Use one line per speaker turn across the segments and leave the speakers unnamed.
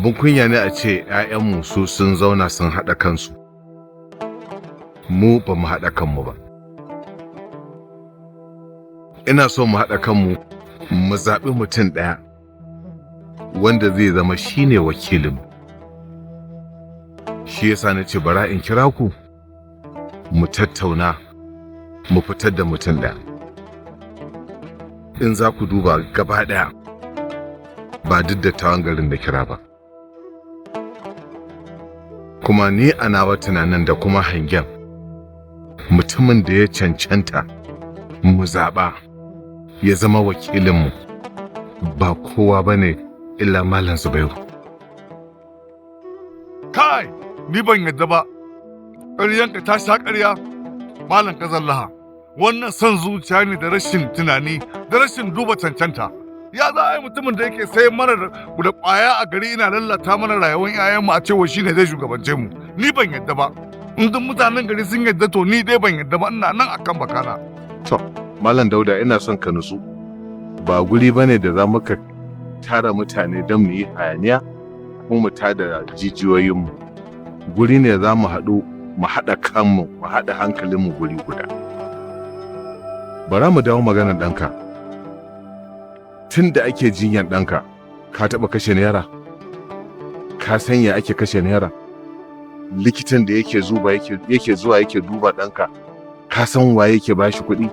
abin kunya ne a ce 'ya'yanmu su sun zauna sun haɗa kansu, mu ba mu haɗa kanmu ba. Ina so mu haɗa kanmu mu zaɓi mutum ɗaya wanda zai zama shine wakilinmu. Shi yasa na ce bara in kira ku mu tattauna mu fitar da mutum ɗaya. In za ku duba gaba ɗaya ba duk dattawan garin da kira ba. Kuma ni a nawa tunanin da kuma hangen mutumin da ya cancanta mu zaɓa ya zama wakilinmu ba kowa ba ne illa Malam Zubairu.
Kai, ni ban yadda ba, ƙaryanka ta sha ƙarya, Malam Kazallaha, wannan son zuciya ne da rashin tunani da rashin duba cancanta. Ya za a yi mutumin da yake sayan mana da ƙwaya a gari ina lallata mana rayuwar 'ya'yanmu a cewa shi ne zai shugabance mu. Ni ban yadda ba, in duk mutanen gari sun yadda to ni dai ban yadda ba, ina nan akan bakana.
To, Malam Dauda ina son ka nutsu. Ba guri bane da za muka tara mutane don mu yi hayaniya ko mu tada jijiyoyinmu. Guri ne za mu haɗu mu haɗa kanmu mu haɗa hankalinmu guri guda. Bara mu dawo maganar ɗanka. Tun da ake jinyar ɗanka, ka taɓa kashe naira? Ka sanya ake kashe naira? Likitan da yake zuwa yake duba ɗanka, ka san waye yake bashi kuɗi?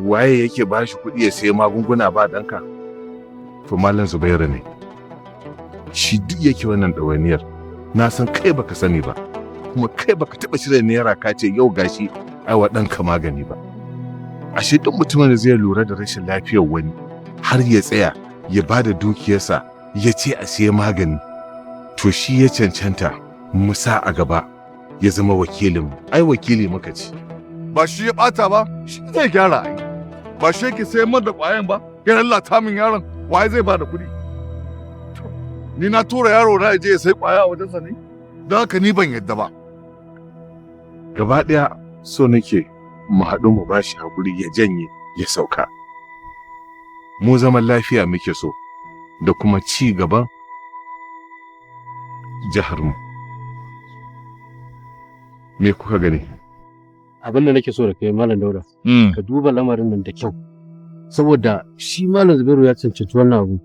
Waye yake bashi kuɗi ya sayi magunguna ba ɗanka? To Malam Zubairu ne. Shi duk yake wannan ɗawainiyar. Na san kai baka sani ba, kuma kai baka taɓa shirya naira ka ce yau gashi aiwa ɗanka magani ba. Ashe duk mutumin da zai lura da rashin lafiyar wani har ya tsaya ya ba da dukiyarsa ya ce a siya magani, to shi ya cancanta mu sa a gaba ya zama wakilinmu. Ai wakili muka ce.
Ba shi ya ɓata ba, shi zai gyara ai. Ba shi yake sayan man da ƙwayan ba, ya lallata min yaron, waye zai ba da kuɗi? Ni na tura yaro na je ya sai ƙwaya a wajensa ne? Don haka ni ban yadda ba.
Gaba ɗaya so nake mu haɗu mu bashi haƙuri ya janye ya sauka. Mu zaman lafiya muke so da kuma ci gaban jiharmu. Me kuka gani?
Abin da nake so da kai Malam Dauda, ka duba lamarin nan da kyau. Saboda shi Malam Zubairu ya cancanci wannan abu.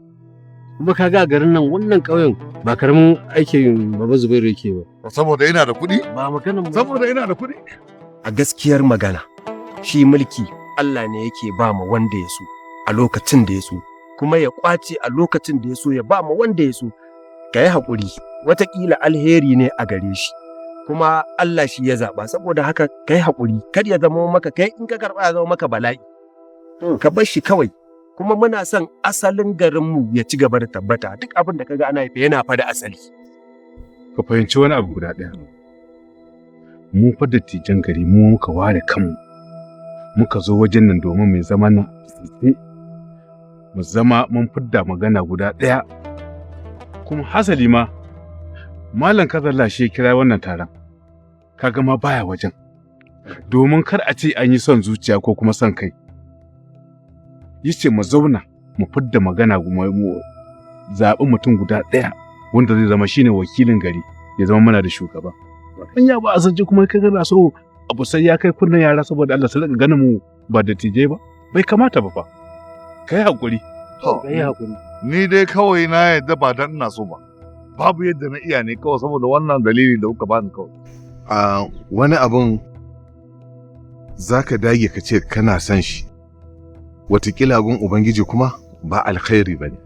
Kuma ka ga garin nan wannan ƙauyen ba karamin aikin Baba Zubairu yake ba.
Saboda yana da kuɗi?
Ba maganan
Saboda yana da kuɗi?
A gaskiyar magana, shi mulki Allah ne yake ba ma wanda ya so a lokacin da ya so, kuma ya ƙwace a lokacin da ya so ya ba ma wanda ya so. Ka yi haƙuri, wataƙila alheri ne a gare shi, kuma Allah shi ya zaɓa, saboda haka ka yi haƙuri, kar ya zama maka kai in ka karɓa ya zama maka bala'i. Ka bar shi kawai, kuma muna son asalin garinmu ya ci gaba da tabbata, duk abin da ka ga ana yi yana fa da asali.
Ka fahimci wani abu guda ɗaya. Mu fa dattijan gari mu muka ware kanmu, muka zo wajen nan domin mai zama nan mu zama mun fidda magana guda ɗaya. Kuma hasali ma Malam Kazalla shi kira wannan taron, kaga ma baya wajen, domin kar a ce an yi son zuciya ko kuma son kai. Yace mu zauna mu fidda magana mu zaɓi mutum guda ɗaya wanda zai zama shine wakilin gari, ya zama mana da shugaba. In ya ba a sanje kuma kaga na so abu sai ya kai kunnen yara saboda Allah su rika ganin mu ba da tije ba, bai kamata ba fa. Kai hakuri.
Kai hakuri.
Ni dai kawai na yadda ba dan ina so ba. Babu yadda na iya ne kawai saboda wannan dalili da kuka bani kawai.
Wani abun zaka dage ka ce kana son shi, watakila gun Ubangiji kuma ba alkhairi bane.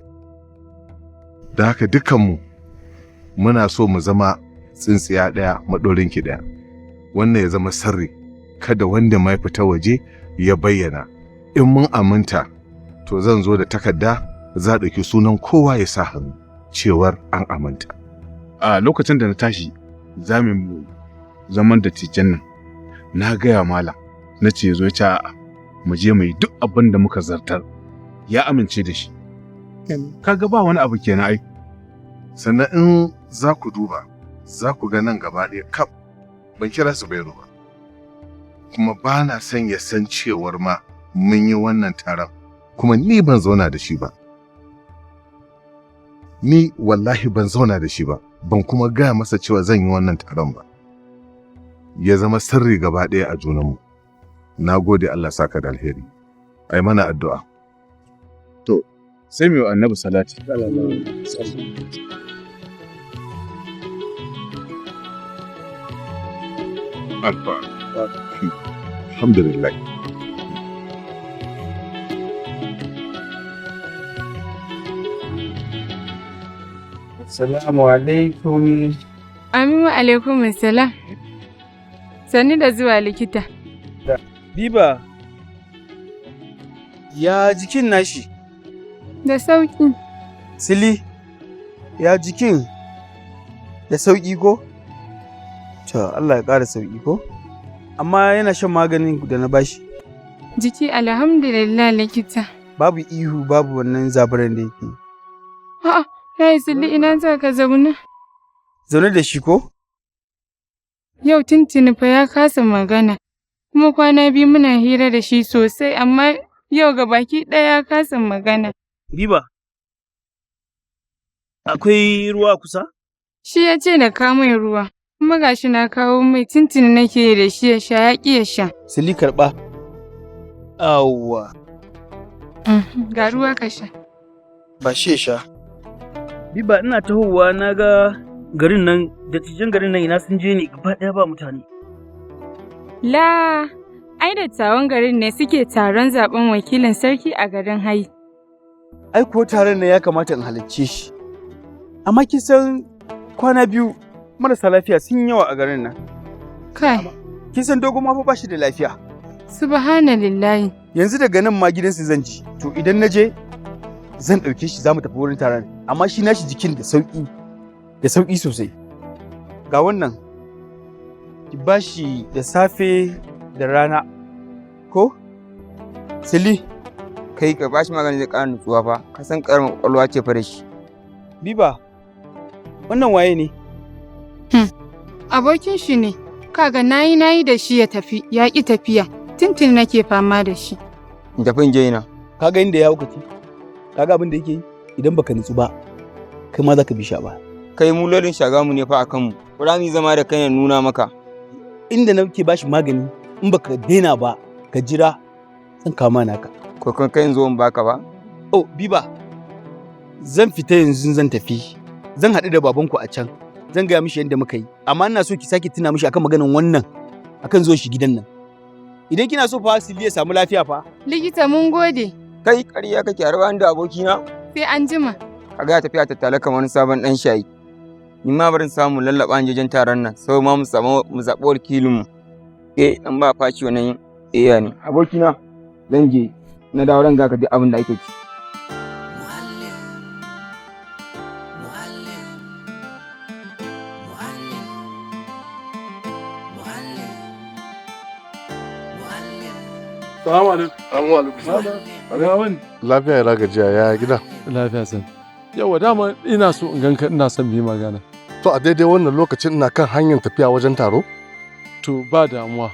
Da haka dukkanmu muna so mu zama tsintsiya ɗaya maɗorinki ɗaya. Wannan ya zama sirri, kada wanda mai fita waje ya bayyana. In mun aminta, to zan zo da takarda za a ɗauki sunan kowa ya sa hannu cewar an aminta.
A lokacin da na tashi za mu zaman dattijan nan, na gaya Malam, na ce zo ya a'a mu je mu yi duk abin da muka zartar, ya amince da shi. Kaga ba wani abu kenan ai.
Sannan in za ku duba, za ku ga nan gaba ɗaya kaf ban kira Zubairu ba, kuma ba na son ya san cewar ma mun yi wannan taron, kuma ni ban zauna da shi ba. ni wallahi ban zauna da shi ba, ban kuma gaya masa cewa zan yi wannan taron ba. Ya zama sirri gaba ɗaya a junanmu. Na gode, Allah saka da alheri. Ai mana addu'a.
To, sai mai annabi salati.
Alhamdulillah.
Assalamu alaikum.
Aminu alaikum assalam. Sani da zuwa likita.
Biba, ya jikin nashi?
Da sauki.
Sili, ya jikin? Da sauki ko? To, Allah ya ƙara sauki ko? Amma yana shan maganin da na bashi.
Jiki alhamdulillah likita.
Babu ihu, babu wannan zaburan da yake.
A'a, yayi Sili ina za ka zauna?
Zaune da shi ko?
Yau tuntuni fa ya kasa magana. Kuma kwana biyu muna hira da shi sosai amma yau ga baki ɗaya ya kasa magana.
Biba, akwai ruwa kusa?
Shi ya ce na kawo mai ruwa. Kuma gashi na kawo mai tuntuni nake da shi ya sha ya ƙi ya sha.
Sili karɓa. Awwa.
Ga ruwa ka sha.
Ba shi ya sha. Biba ina tahowa na ga garin nan, dattijan garin nan ina sun je ne gaba ɗaya ba mutane.
La, ai dattawan garin ne suke taron zaben wakilin sarki a garin Hai.
Ai ko taron nan ya kamata in halarce shi. Amma kin san kwana biyu marasa lafiya sun yawa a garin nan.
Kai,
Kin san dogon ma fa ba shi da lafiya.
subhanallahi.
Yanzu daga nan ma gidansu zan ji. To idan na je zan ɗauke shi za mu tafi wurin taron. Amma shi nashi jikin da sauƙi sosai. Ga wannan ki bashi da safe da rana ko? Sili,
Kai ka bashi magani zai ƙara nutsuwa fa, ka san ƙaramin ƙwaƙwalwa ce fa da shi.
Biba, wannan waye ne?
Abokin shi ne. Kaga nayi da shi ya tafi, ya ƙi tafiya. Tuntuni nake fama da shi.
In tafi in je ina.
Kaga inda ya hukace? Kaga abin da yake yi? Idan baka nutsu ba, kai ma za ka bi shi a baya.
Kai mu lodin shagamu ne fa a kanmu. Kura mu zama da kai ya nuna maka.
Inda nake bashi magani, in baka daina ba, ka jira zan kama naka.
Ko kan kai zo in baka ba.
Oh, Biba, zan fita yanzu zan tafi. Zan haɗu da babanku a can. Zan gaya mishi yadda muka yi. Amma ina so ki sake tuna mishi akan maganin wannan, akan zo shi gidan nan. Idan kina so fa Sili ya samu lafiya fa.
Likita mun gode.
Kai ƙarya kake a rawa da abokina.
Sai an jima.
Kaga ya tafiya tattale kamar wani sabon ɗan shayi. Ni ma barin samu lallaɓa jejen taron nan, sai ma mu zaɓi wakilinmu. Dan ba faci wannan iya ne. Abokina, zan je na dawo ran ga ka duk abin da ake ci.
Salamu alaikum.
Lafiya ya gajiya ya gida.
Lafiya san. Yawa dama ina so in ganka ina son bi magana.
To a daidai wannan lokacin ina kan hanyar tafiya wajen taro?
To ba damuwa.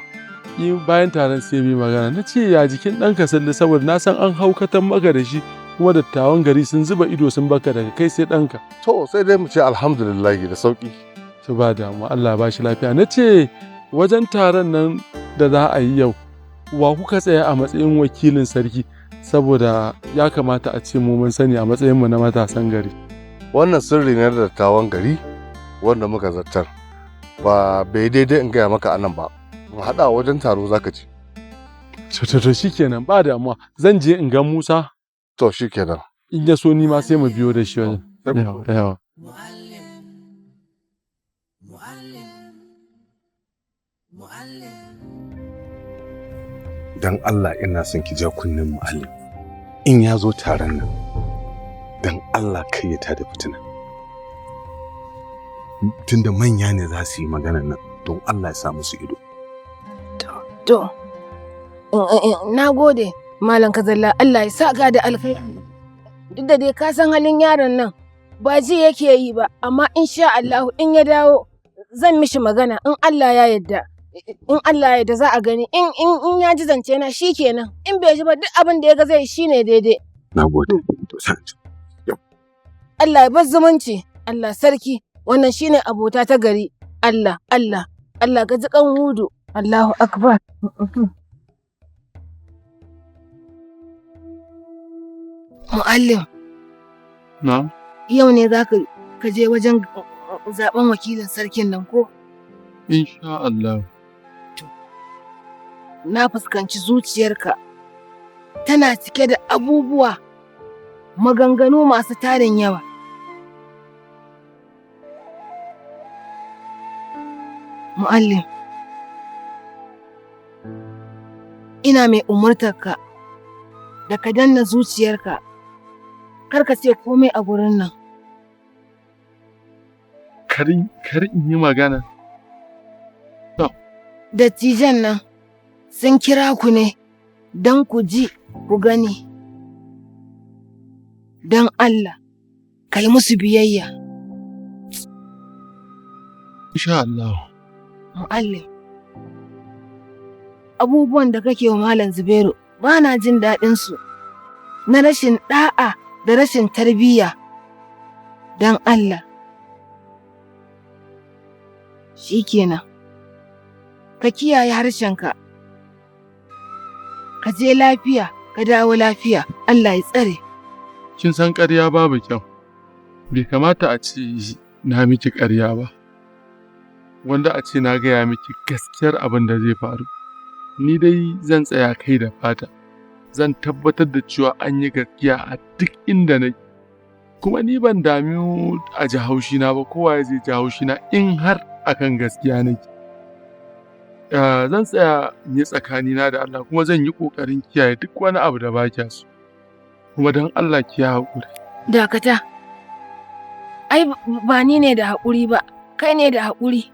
Yi bayan taron sai bi magana. Na ce ya jikin ɗanka salli saboda na san an haukatan maka da shi kuma dattawan gari sun zuba ido sun baka daga kai sai ɗanka.
To sai dai mu ce alhamdulillah da sauki.
To ba damuwa Allah ba shi lafiya. Na ce wajen taron nan da za a yi yau wa kuka tsaya a matsayin wakilin sarki saboda ya kamata a ce mu mun sani a matsayinmu na matasan gari.
Wannan sirri ne da dattawan gari wanda muka zartar. Ba bai daidai in gaya maka anan ba. Mu haɗa wajen taro zaka ci.
To shikenan ba damuwa zan je in ga Musa.
To shikenan.
In ya so ni ma sai mu biyo da shi wajen. Yawa.
Dan Allah ina son ki ja kunnen mu'allim. In ya zo taron nan, dan Allah kai ya tada fitina. Tunda manya ne za su yi magana nan, don Allah ya sa musu ido.
To, na gode, Malam Kazalla, Allah ya sa ka da alkhairi. Duk da dai ka san halin yaron nan, ba ji yake yi ba, amma insha Allah in ya dawo zan mishi magana in Allah ya yarda. In Allah ya yarda za a gani, in ya ji zance na shikenan, in bai ji ba duk abin da ya ga zai shine daidai.
Na gode. To sai.
Allah ya bar zumunci. Allah sarki, wannan shine abota ta gari. Allah ka ji kan Hudu. Allahu akbar. Mu'allim.
Na'am.
Yau ne za ka je wajen zaben wakilin sarkin nan ko?
Insha Allah.
Na fuskanci zuciyarka tana cike da abubuwa, maganganu masu tarin yawa. Mu'allim, ina mai umurtarka da ka danna zuciyarka, kar ka ce komai a gurin nan.
Kar in yi magana.
Dattijan nan sun kira ku ne don ku ji ku gani. Don Allah, ka yi musu biyayya.
Insha Allah.
Mu'allim, abubuwan da kake wa Malam Zubairu ba na jin daɗinsu, na rashin ɗa'a da rashin tarbiyya. Don Allah. Shi kenan. Ka kiyaye harshenka, ka je lafiya, ka dawo lafiya, Allah ya tsare.
Kin san ƙarya babu kyau, bai kamata a ce na miki ƙarya ba, wanda a ce na gaya miki gaskiyar abin da zai faru. Ni dai zan tsaya kai da fata, zan tabbatar da cewa an yi gaskiya a duk inda na kuma ni ban dami a ji haushina ba, kowa zai ji haushina in har akan gaskiya nake. Zan tsaya ne tsakanina da Allah kuma zan yi ƙoƙarin kiyaye duk wani abu da ba kya so. Kuma don Allah ki ya haƙuri.
Dakata, ai ba ni ne da haƙuri ba, kai ne da haƙuri.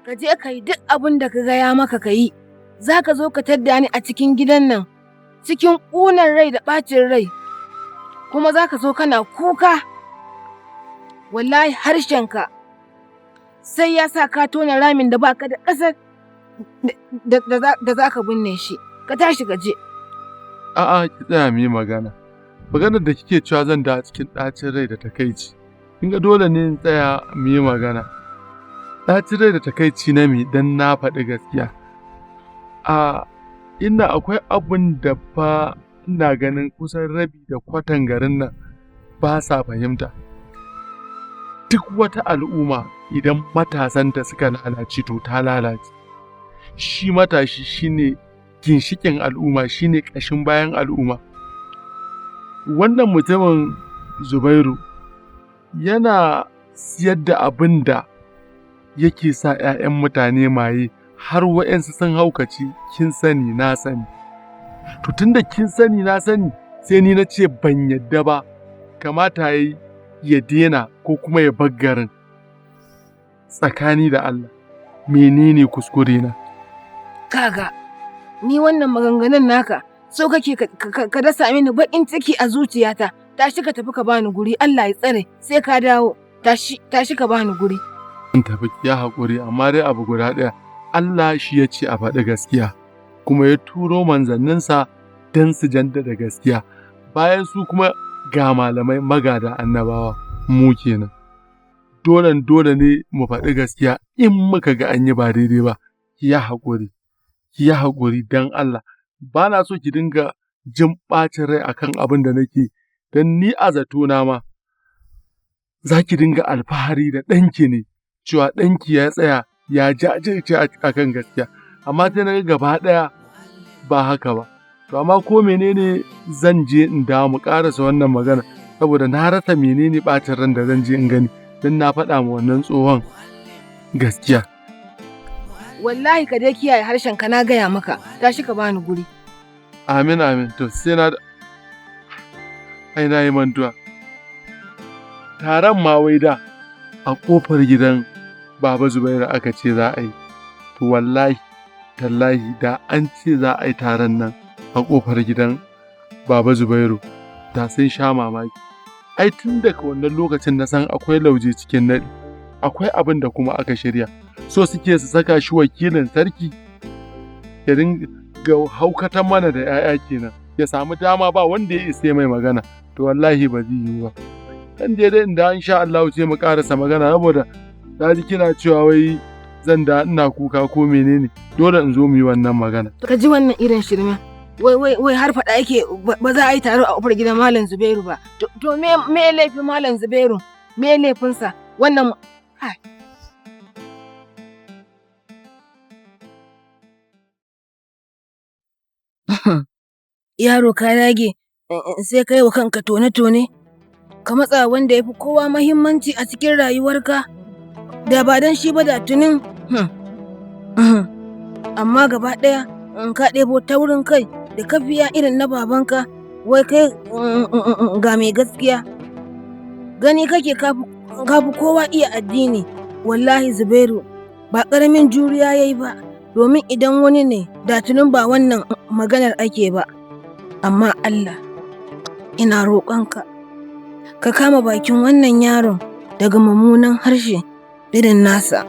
Ka je ka yi duk abin da ka gaya maka ka yi, za ka zo ka tadda ni a cikin gidan nan, cikin ƙunar rai da ɓacin rai, kuma za ka zo kana kuka. Wallahi harshenka sai ya sa ka tona ramin da baka da ƙasar da za ka binne shi. Ka tashi ka je.
A'a, ki tsaya mu yi magana. Maganar da kike cewa zan da cikin ɗacin rai da takaici. Kin ga dole ne in tsaya mu yi magana. Ɗacin rai da takaici na me dan na faɗi gaskiya. Ina akwai abin da fa ina ganin kusan rabi da kwatan garin nan ba sa fahimta. Duk wata al'umma idan matasanta suka lalace to ta lalace. Shi matashi shine ginshikin al'umma, shine ƙashin bayan al'umma. Wannan mutumin Zubairu yana siyar da abin da yake sa 'ya'yan mutane maye har wa'yansu sun haukace, kin sani na sani. To tunda kin sani na sani sai ni na ce ban yadda ba, kamata ya dena ko kuma ya bar garin. Tsakani da Allah, menene kuskure na?
Kaga, ni wannan maganganun naka so kake ka dasa mini baƙin ciki a zuciyata. Tashi ka tafi ka bani guri, Allah ya tsare, sai ka dawo. Tashi ka bani guri.
Zan tafi, ya haƙuri, amma dai abu guda ɗaya, Allah shi ya ce a faɗi gaskiya, kuma ya turo manzanninsa don su jaddada gaskiya. Bayan su kuma ga malamai magada annabawa, mu kenan. Dole ne mu faɗi gaskiya in muka ga an yi ba daidai ba. Ki ya haƙuri don Allah. Ba na so ki dinga jin ɓacin rai akan abin da nake, don ni a zatona ma za ki dinga alfahari da ɗanki ne, cewa ɗanki ya tsaya ya jajirce a kan gaskiya, amma sai na gaba ɗaya ba haka ba. To amma ko menene zan je in dawo mu ƙarasa wannan magana, saboda na rasa menene ɓacin ran da zan je in gani, don na faɗa ma wannan tsohon gaskiya.
Wallahi ka dai kiyaye harshen ka, na gaya maka. Tashi ka bani guri.
Amin. To sai na yi mantuwa. Taron ma wai da a ƙofar gidan Baba Zubairu aka ce za a yi. To wallahi tallahi da an ce za a yi taron nan a ƙofar gidan Baba Zubairu, da sun sha mamaki. Ai tun daga wannan lokacin na san akwai lauje cikin naɗi, akwai abin da kuma aka shirya. So suke su saka shi wakilin sarki ya dinga haukatan mana da 'ya'ya kenan, ya samu dama ba wanda ya isa mai magana.
to wallahi ba zai yiwu ba. Dan je dai inda insha Allah sai mu karasa magana saboda na ji kina cewa wai zan da ina kuka ko menene dole in zo mu yi wannan magana.
Ka ji wannan irin shirme. Wai har faɗa yake ba za a yi taro a ƙofar gidan Malam Zubairu ba. To me laifin Malam Zubairu? Me laifinsa? Wannan yaro ka dage sai kai wa kanka tone-tone? Ka matsa wanda ya fi kowa mahimmanci a cikin rayuwarka? Da ba don shi ba da tunin. Amma gaba ɗaya in ka ɗebo taurin kai da kafiya irin na babanka, wai kai ga mai gaskiya. Gani kake kafi kowa iya addini. Wallahi Zubairu ba ƙaramin juriya ya yi ba, domin idan wani ne da tunin ba wannan maganar ake ba. Amma Allah, ina roƙonka, ka kama bakin wannan yaron daga mummunan harshe irin nasa.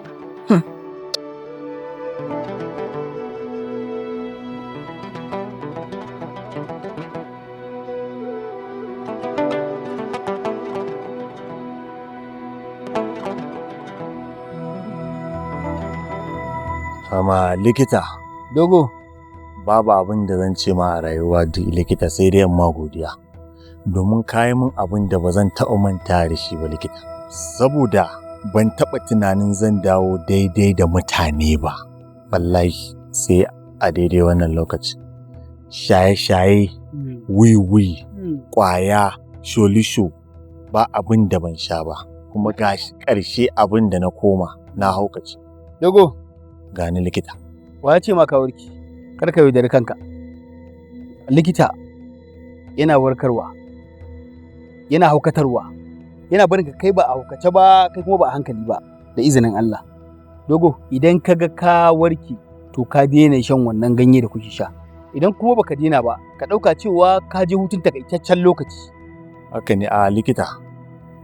Amma likita,
Dogo,
babu abin da zan ce ma a rayuwa duk likita sai dai amma godiya. Domin kayi min abin da ba zan taɓa manta da shi ba likita. Saboda ban taɓa tunanin zan dawo daidai da mutane ba. Wallahi sai a daidai wannan lokaci. Shaye-shaye, wiwi, ƙwaya, sholisho ba abin da ban sha ba. Kuma gashi ƙarshe abin da na koma na haukace.
Dogo,
gani likita.
wa ya ce maka warki? Kar ka yaudari kanka. Likita yana warkarwa, yana haukatarwa, yana barin ka kai ba a haukace ba, kai kuma ba a hankali ba, da izinin Allah. Dogo, idan ka ga ka warki, to ka daina shan wannan ganye da kuke sha. Idan kuma baka daina ba, ka ɗauka cewa ka je hutun takaitaccen lokaci.
Haka ne a likita,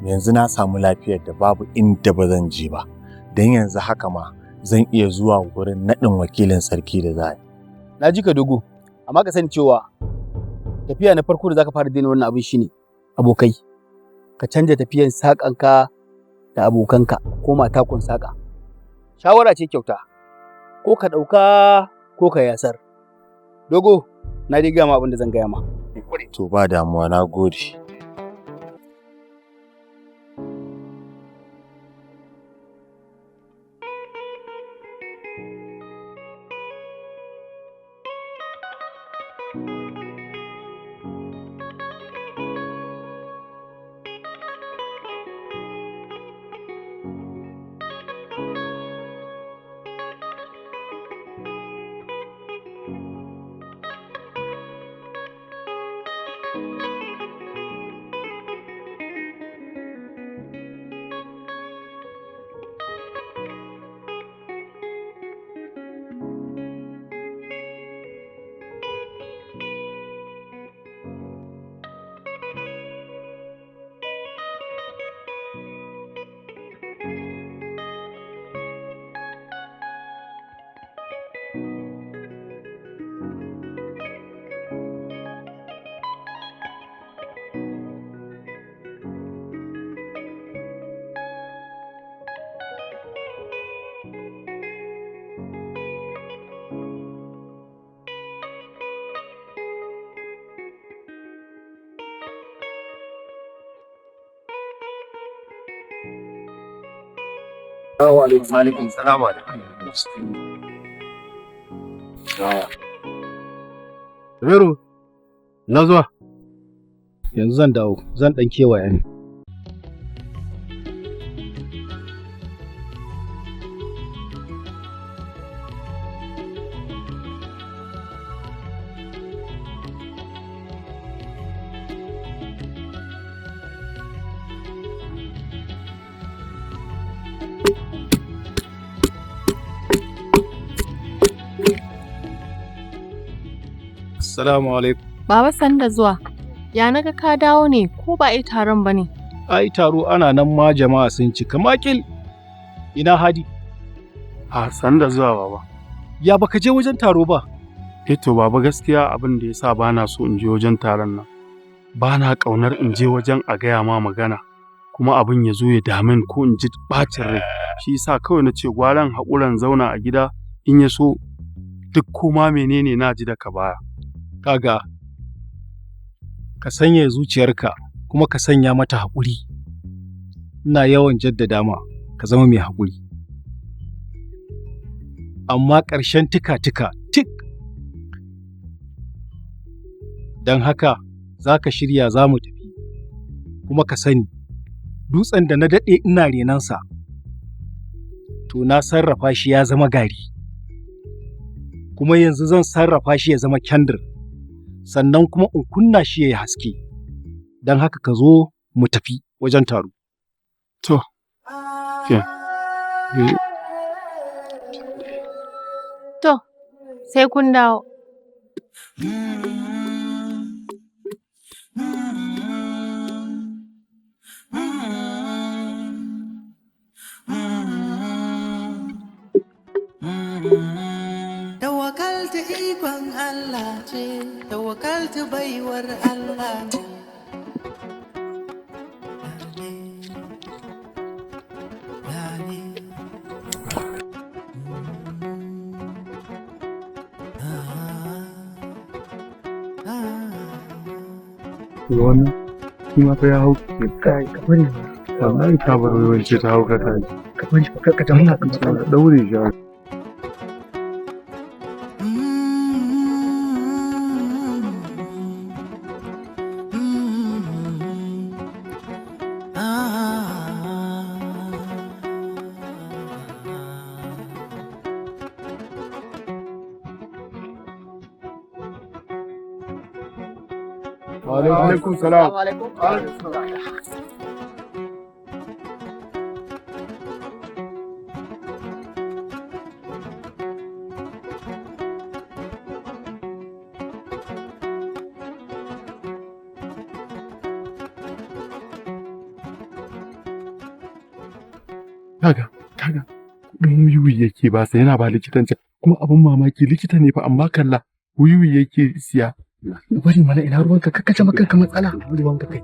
yanzu na samu lafiyar da babu inda ba zan je ba, don yanzu haka ma zan iya zuwa wurin naɗin wakilin sarki da za a yi.
Na ji ka Dogo, amma ka sani cewa tafiya na farko da za ka fara daina wannan abin shine abokai. Ka canja tafiyan saƙanka da abokanka ko matakun saƙa. Shawara ce kyauta, ko ka ɗauka ko ka yasar. Dogo, na dai gama abin da zan gaya ma.
To ba damuwa, na gode.
Alaikum salam.
Zubairu, na zuwa.
Yanzu zan dawo, zan ɗan kewaya ne. Assalamu alaikum.
Baba sanda zuwa. Ya naga ka dawo ne ko ba ai taron bane?
Ai taro ana nan ma jama'a sun cika makil. Ina Hadi?
A sanda zuwa baba.
Ya baka je wajen taro ba?
To baba gaskiya abin da yasa bana so in je wajen taron nan. ba na ƙaunar in je wajen a gaya ma magana kuma abin ya zo ya damin ko in ji ɓacin rai. Shi yasa kawai na ce gwaran haƙuran zauna a gida in ya so duk koma menene na ji daga baya.
Kaga, ka sanya zuciyarka kuma ka sanya mata haƙuri. Ina yawan jaddada ma ka zama mai haƙuri. Amma ƙarshen tika-tika tik. Don haka za ka shirya za mu tafi, kuma ka sani, dutsen da na daɗe ina renansa, to na sarrafa shi ya zama gari. Kuma yanzu zan sarrafa shi ya zama kyandir, sannan kuma in kunna shi ya yi haske. Don haka ka zo mu tafi wajen taro.
To,
To, sai kun dawo.
Tawakkaltu ikon Allah ce, tawakkaltu baiwar Allah ce.
wannan shi ma fa ya hau kai ka bari wallahi ka bar yawanci ta hau ka kai ka bari ka ta hana ka daure shi Waalaikum salam. Kaga, kudin wiwi yake ba sai yana ba likitan can kuma abin mamaki likita ne fa amma kalla wiwi yake siya.
Bari mana ina ruwanka ka kace maka matsala ruwanka kai.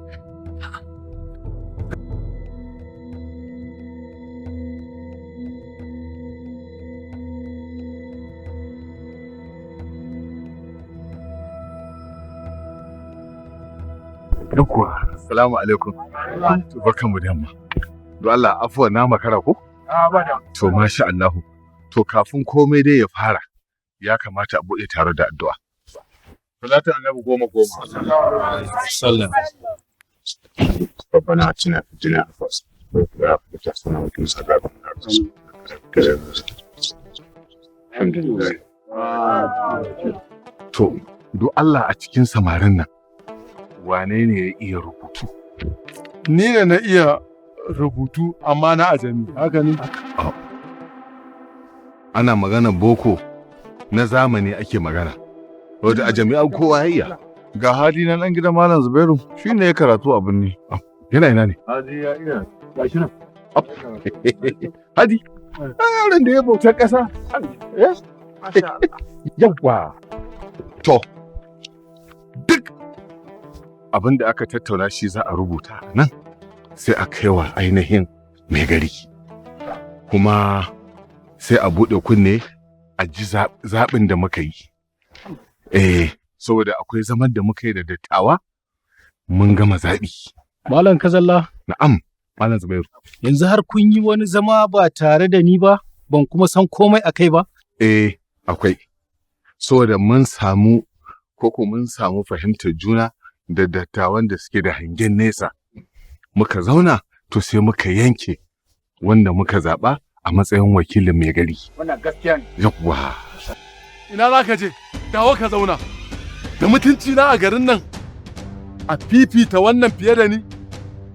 Yawwa, assalamu alaikum. Barkanmu da yamma. Don Allah afuwa na makara ko?
Ba da.
To masha Allah. To kafin komai dai ya fara ya kamata a buɗe tare da addu'a. Salatu annabi 10
Sallam.
ربنا آتنا في الدنيا حسنة وفي الآخرة حسنة وقنا عذاب النار. الحمد لله. To, do Allah a cikin samarin nan wane ne ya iya rubutu?
Ni ne na iya rubutu amma na ajami, haka ne?
Ana magana boko na zamani ake magana. Wadda a jami'an kowa yayya.
Ga Hadi na ɗan gidan Malam Zubairu shi ne ya karatu a birni.
Yana ina ne?
Hadi ya iya. Ga shi nan.
Hadi. Yaron da ya bautar ƙasa. Yawwa. To, duk abin da aka tattauna shi za a rubuta nan sai a kaiwa ainihin mai gari. Kuma sai a buɗe kunne a ji zaɓin da muka yi. Saboda akwai zaman da muka yi da dattawa mun gama zaɓi.
Malam Kazalla.
Na'am, Malam Zubairu.
Yanzu har kun yi wani zama ba tare da ni ba, ban kuma san komai a kai ba?
Akwai. Saboda mun samu fahimtar juna da dattawan da suke da hangen nesa. Muka zauna to sai muka yanke wanda muka zaɓa a matsayin wakilin mai gari.
Wannan gaskiya ne.
Yawwa.
Ina za ka je? Dawo ka zauna. Da mutunci na a garin nan. A fifita wannan fiye da ni.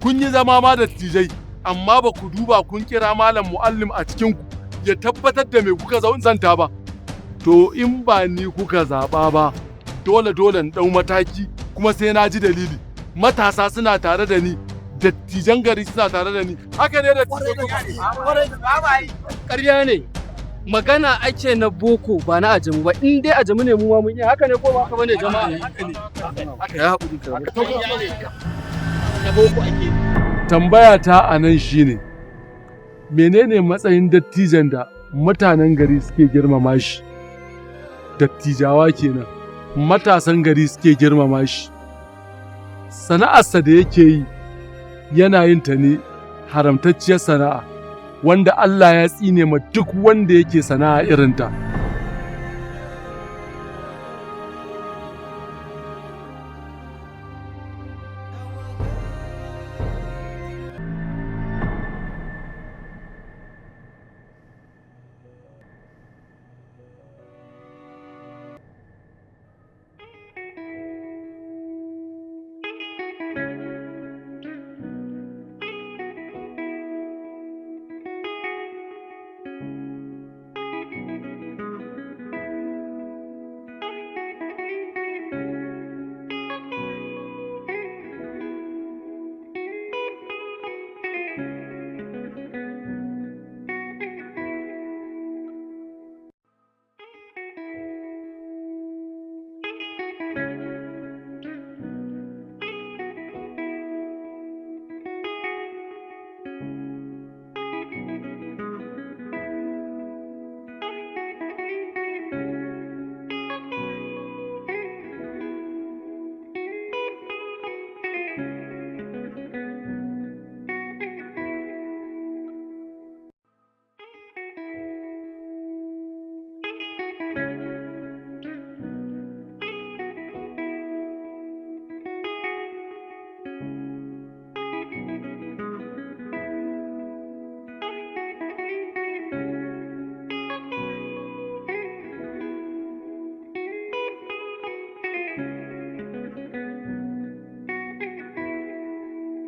Kun yi zama ma da tijai, amma ba ku duba kun kira malam muallim a cikin ku ya tabbatar da me kuka zanta ba. To in ba ni kuka zaɓa ba, dole in ɗau mataki kuma sai na ji dalili. Matasa suna tare da ni, dattijan gari suna tare da ni. Haka ne da
ƙarya ne.
magana ake na boko ba na ajamu ba, in dai ajamu ne mu ma mun yi haka ne ko ba haka bane jama'a? Haka ne. Ya haƙuri ka na boko ake.
Tambaya ta a nan shine menene matsayin dattijan da mutanen gari suke girmama shi? Dattijawa kenan, matasan gari suke girmama shi. Sana'arsa da yake yi yana yin ta ne haramtacciyar sana'a wanda Allah ya tsine ma duk wanda yake sana'a irinta.